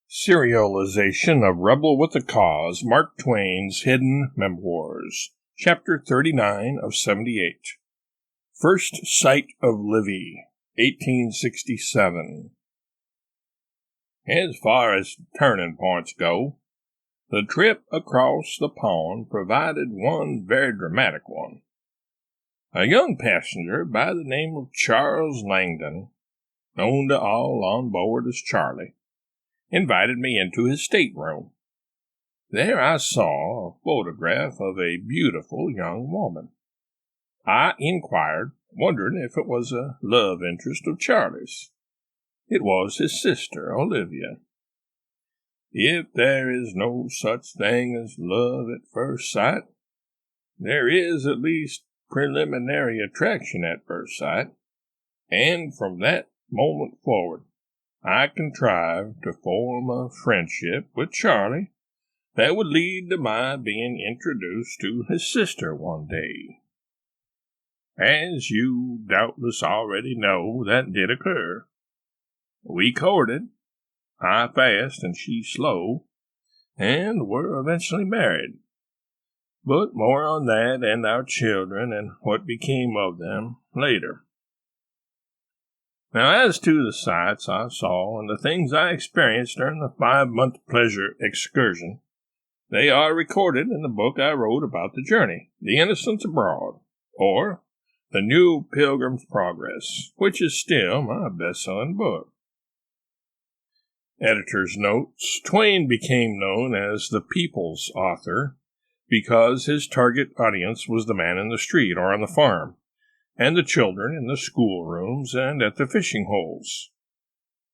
Serialization of Rebel with a Cause, Mark Twain's Hidden Memoirs, Chapter 39 of 78. First Sight of Livy, 1867. As far as turning points go, the trip across the pond provided one very dramatic one. A young passenger by the name of Charles Langdon, known to all on board as Charlie, invited me into his stateroom. There I saw a photograph of a beautiful young woman. I inquired, wondering if it was a love interest of Charlie's. It was his sister, Olivia. If there is no such thing as love at first sight, there is at least preliminary attraction at first sight, and from that moment forward, I contrived to form a friendship with Charlie that would lead to my being introduced to his sister one day. As you doubtless already know, that did occur. We courted, I fast and she slow, and were eventually married. But more on that and our children and what became of them later. Now, as to the sights I saw and the things I experienced during the 5-month pleasure excursion, they are recorded in the book I wrote about the journey, The Innocents Abroad, or The New Pilgrim's Progress, which is still my best-selling book. Editor's notes: Twain became known as the people's author because his target audience was the man in the street or on the farm, and the children in the schoolrooms and at the fishing holes.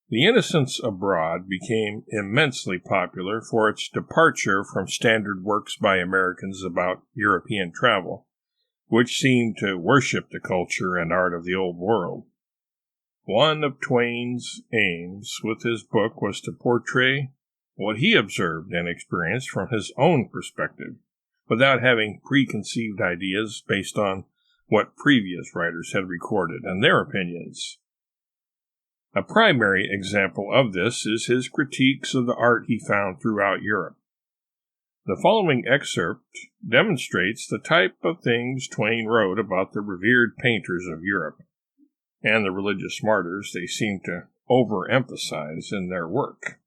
The Innocents Abroad became immensely popular for its departure from standard works by Americans about European travel, which seemed to worship the culture and art of the Old World. One of Twain's aims with his book was to portray what he observed and experienced from his own perspective, without having preconceived ideas based on what previous writers had recorded and their opinions. A primary example of this is his critiques of the art he found throughout Europe. The following excerpt demonstrates the type of things Twain wrote about the revered painters of Europe and the religious martyrs they seem to overemphasize in their work.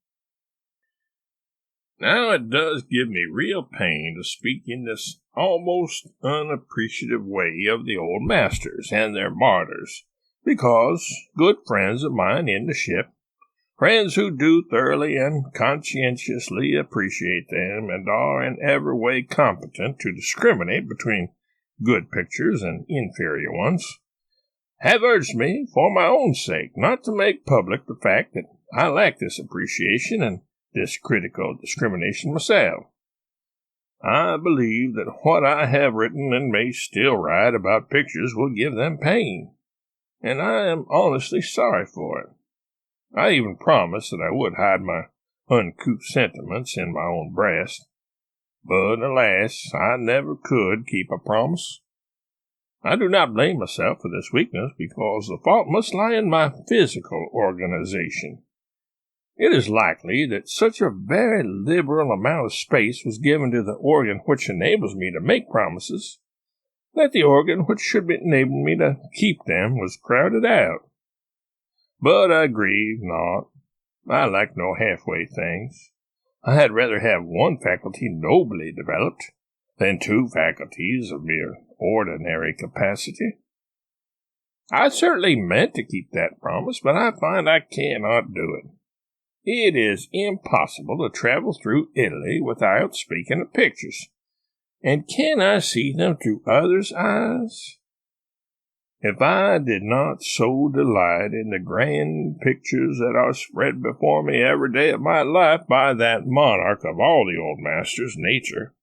Now it does give me real pain to speak in this almost unappreciative way of the old masters and their martyrs, because good friends of mine in the ship, friends who do thoroughly and conscientiously appreciate them and are in every way competent to discriminate between good pictures and inferior ones, have urged me, for my own sake, not to make public the fact that I lack this appreciation and this critical discrimination myself. I believe that what I have written and may still write about pictures will give them pain, and I am honestly sorry for it. I even promised that I would hide my uncouth sentiments in my own breast, but alas, I never could keep a promise. I do not blame myself for this weakness, because the fault must lie in my physical organization. It is likely that such a very liberal amount of space was given to the organ which enables me to make promises, that the organ which should enable me to keep them was crowded out. But I grieve not. I like no halfway things. I had rather have one faculty nobly developed than 2 faculties of mere ordinary capacity. I certainly meant to keep that promise, but I find I cannot do it. It is impossible to travel through Italy without speaking of pictures. And can I see them through others' eyes? If I did not so delight in the grand pictures that are spread before me every day of my life by that monarch of all the old masters, nature,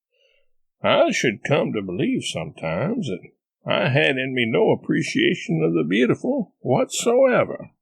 I should come to believe sometimes that I had in me no appreciation of the beautiful whatsoever.